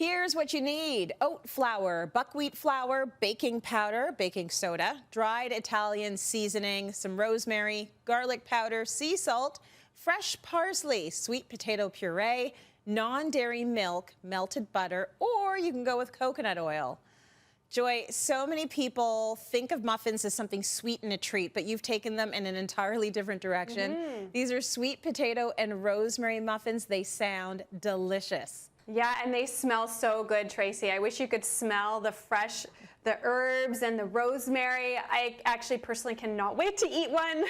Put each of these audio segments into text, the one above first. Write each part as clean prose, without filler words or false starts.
Here's what you need: oat flour, buckwheat flour, baking powder, baking soda, dried Italian seasoning, some rosemary, garlic powder, sea salt, fresh parsley, sweet potato puree, non-dairy milk, melted butter, or you can go with coconut oil. Joy, so many people think of muffins as something sweet and a treat, but you've taken them in an entirely different direction. These are sweet potato and rosemary muffins. They sound delicious. Yeah, and they smell so good, Tracy. I wish you could smell the herbs and the rosemary. I actually personally cannot wait to eat one.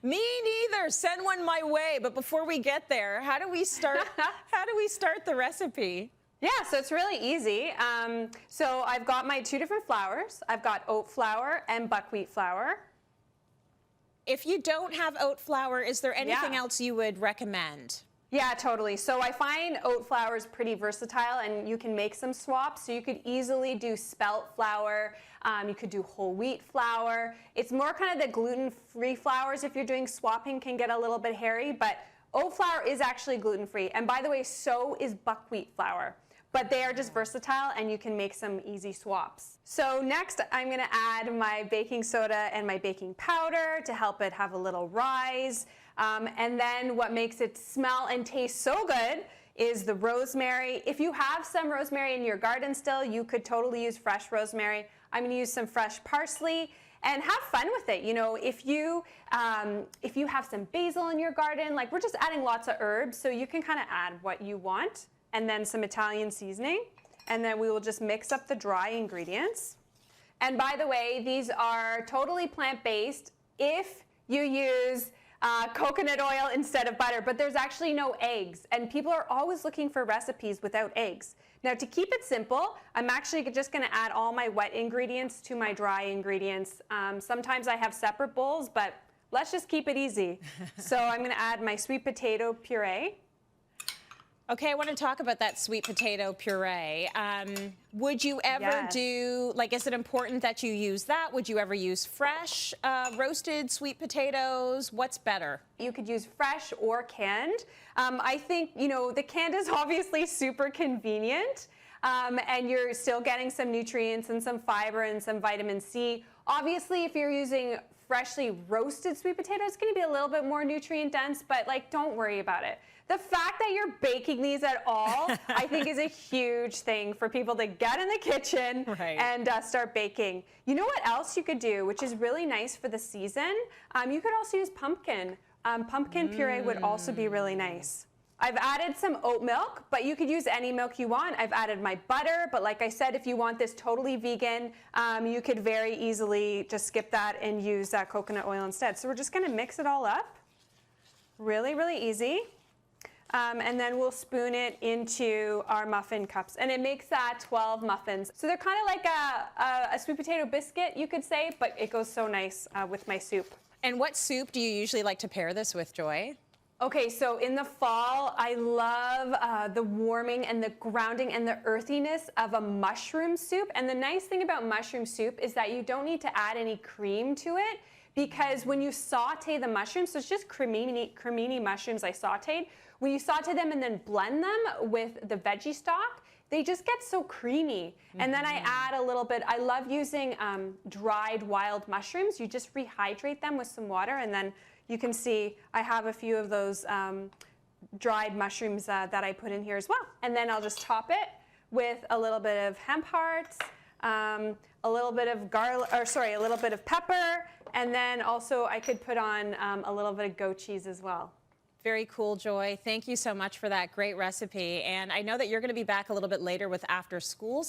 Me neither. Send one my way. But before we get there, how do we start? How do we start the recipe? Yeah, so it's really easy. So I've got my two different flours. I've got oat flour and buckwheat flour. If you don't have oat flour, is there anything else you would recommend? Yeah, totally. So I find oat flour is pretty versatile, and you can make some swaps. So you could easily do spelt flour. You could do whole wheat flour. It's more kind of the gluten-free flours. If you're doing swapping, can get a little bit hairy, but oat flour is actually gluten-free. And by the way, so is buckwheat flour. But they are just versatile, and you can make some easy swaps. So next, I'm going to add my baking soda and my baking powder to help it have a little rise. And then what makes it smell and taste so good is the rosemary. If you have some rosemary in your garden still, you could totally use fresh rosemary. I'm going to use some fresh parsley. And have fun with it. You know, if you have some basil in your garden, like we're just adding lots of herbs, so you can kind of add what you want. And then some Italian seasoning, and then we will just mix up the dry ingredients. And by the way, these are totally plant-based if you use coconut oil instead of butter, but there's actually no eggs, and people are always looking for recipes without eggs. Now, to keep it simple, I'm actually just going to add all my wet ingredients to my dry ingredients. Sometimes I have separate bowls, but let's just keep it easy. So I'm going to add my sweet potato puree. Okay, I want to talk about that sweet potato puree. Would you ever do, like, is it important that you use that? Would you ever use fresh roasted sweet potatoes? What's better? You could use fresh or canned. I think, you know, the canned is obviously super convenient, and you're still getting some nutrients and some fiber and some vitamin C. Obviously, if you're using freshly roasted sweet potato, it's going to be a little bit more nutrient dense, but like, don't worry about it. The fact that you're baking these at all, I think, is a huge thing for people to get in the kitchen and start baking. You know what else you could do, which is really nice for the season? You could also use pumpkin. Pumpkin puree would also be really nice. I've added some oat milk, but you could use any milk you want. I've added my butter, but like I said, if you want this totally vegan, you could very easily just skip that and use coconut oil instead. So we're just gonna mix it all up. Really, really easy. And then we'll spoon it into our muffin cups. And it makes 12 muffins. So they're kind of like a sweet potato biscuit, you could say, but it goes so nice with my soup. And what soup do you usually like to pair this with, Joy? Okay, so in the fall, I love the warming and the grounding and the earthiness of a mushroom soup. And the nice thing about mushroom soup is that you don't need to add any cream to it, because when you saute the mushrooms, so it's just cremini mushrooms I sauteed, when you saute them and then blend them with the veggie stock, they just get so creamy. And then I add a little bit, I love using dried wild mushrooms. You just rehydrate them with some water, and then you can see I have a few of those dried mushrooms that I put in here as well. And then I'll just top it with a little bit of hemp hearts, a little bit of a little bit of pepper, and then also I could put on a little bit of goat cheese as well. Very cool, Joy. Thank you so much for that great recipe. And I know that you're going to be back a little bit later with after school